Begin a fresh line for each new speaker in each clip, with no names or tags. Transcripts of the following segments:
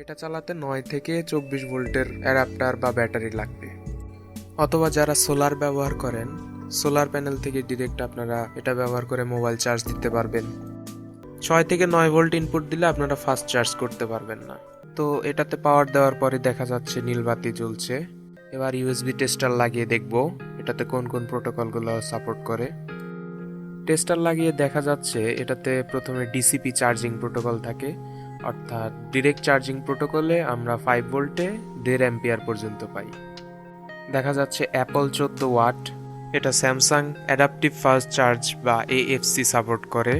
এটা চালাতে 9 থেকে 24 ভোল্টের অ্যাডাপ্টার বা ব্যাটারি লাগবে। অথবা যারা সোলার ব্যবহার করেন, সোলার প্যানেল থেকে ডিরেক্ট আপনারা এটা ব্যবহার করে মোবাইল চার্জ দিতে পারবেন। 6 থেকে 9 ভোল্ট ইনপুট দিলে আপনারা ফাস্ট চার্জ করতে পারবেন না। তো এটাতে পাওয়ার দেওয়ার পরে দেখা যাচ্ছে নীল বাতি জ্বলছে। এবার ইউএসবি টেস্টার লাগিয়ে দেখব এটাতে কোন কোন প্রোটোকলগুলো সাপোর্ট করে। টেস্টার লাগিয়ে দেখা যাচ্ছে এটাতে প্রথমে ডিসিপি চার্জিং প্রোটোকল থাকে, অর্থাৎ ডিরেক্ট চার্জিং প্রোটোকলে আমরা 5 ভোল্টে 1.5 অ্যাম্পিয়ার পর্যন্ত পাই। দেখা যাচ্ছে অ্যাপল 14 ওয়াট, এটা স্যামসাং অ্যাডাপটিভ ফাস্ট চার্জ বা এএফসি সাপোর্ট করে।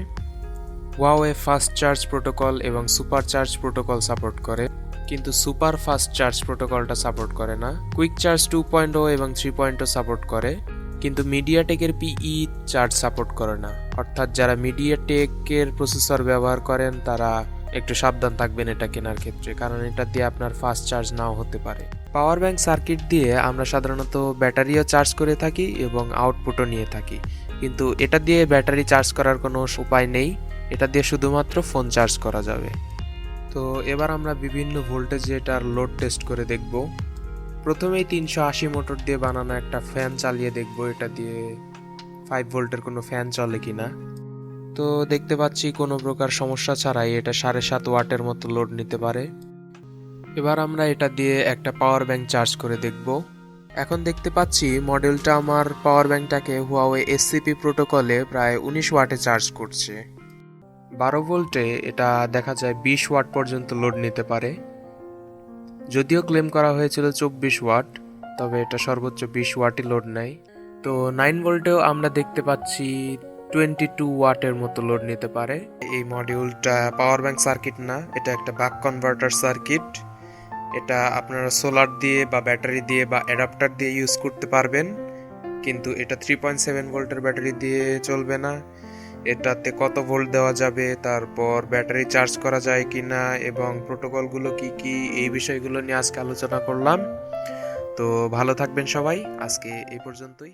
ওয়াওয়ে ফাস্ট চার্জ প্রোটোকল এবং সুপার চার্জ প্রোটোকল সাপোর্ট করে, কিন্তু সুপার ফাস্ট চার্জ প্রোটোকলটা সাপোর্ট করে না। কুইক চার্জ 2.0 এবং 3.0 সাপোর্ট করে, কিন্তু মিডিয়াটেকের পিই চার্জ সাপোর্ট করে না। অর্থাৎ যারা মিডিয়াটেকের প্রসেসর ব্যবহার করেন তারা একটু সাবধান থাকবেন এটা কেনার ক্ষেত্রে, কারণ এটা দিয়ে আপনার ফাস্ট চার্জ নাও হতে পারে। পাওয়ার ব্যাংক সার্কিট দিয়ে আমরা সাধারণত ব্যাটারিও চার্জ করে থাকি এবং আউটপুটও নিয়ে থাকি, কিন্তু এটা দিয়ে ব্যাটারি চার্জ করার কোনো উপায় নেই। এটা দিয়ে শুধুমাত্র ফোন চার্জ করা যাবে। তো এবার আমরা বিভিন্ন ভোল্টেজে এটার লোড টেস্ট করে দেখব। প্রথমেই 380 মোটর দিয়ে বানানো একটা ফ্যান চালিয়ে দেখব এটা দিয়ে 5 ভোল্টের কোনো ফ্যান চলে কিনা। তো দেখতে পাচ্ছি কোনো প্রকার সমস্যা ছাড়াই এটা 7.5 ওয়াটের মতো লোড নিতে পারে। এবার আমরা এটা দিয়ে একটা পাওয়ার ব্যাংক চার্জ করে দেখব। এখন দেখতে পাচ্ছি মডেলটা আমার পাওয়ার ব্যাংকটাকে হুয়াওয়ে এসসিপি প্রোটোকলে প্রায় 19 ওয়াটে চার্জ করছে। 12 ভোল্টে এটা দেখা যায় 20 ওয়াট পর্যন্ত লোড নিতে পারে। যদিও ক্লেম করা হয়েছিল 24 ওয়াট, তবে এটা সর্বোচ্চ 20 ওয়াটই লোড নেয়। তো 9 ভোল্টেও আমরা দেখতে পাচ্ছি 22 ওয়াটের মতো লোড নিতে পারে। এই মডিউলটা পাওয়ার ব্যাংক সার্কিট না, এটা একটা বাক কনভার্টার সার্কিট। এটা আপনারা সোলার দিয়ে বা ব্যাটারি দিয়ে বা অ্যাডাপ্টার দিয়ে ইউজ করতে পারবেন, কিন্তু এটা 3.7 ভোল্টের ব্যাটারি দিয়ে চলবে না। এটাতে কত ভোল্ট দেওয়া যাবে, তারপর ব্যাটারি চার্জ করা যায় কিনা এবং প্রোটোকলগুলো কি কি, এই বিষয়গুলো নিয়ে আজকে আলোচনা করলাম। তো ভালো থাকবেন সবাই, আজকে এই পর্যন্তই।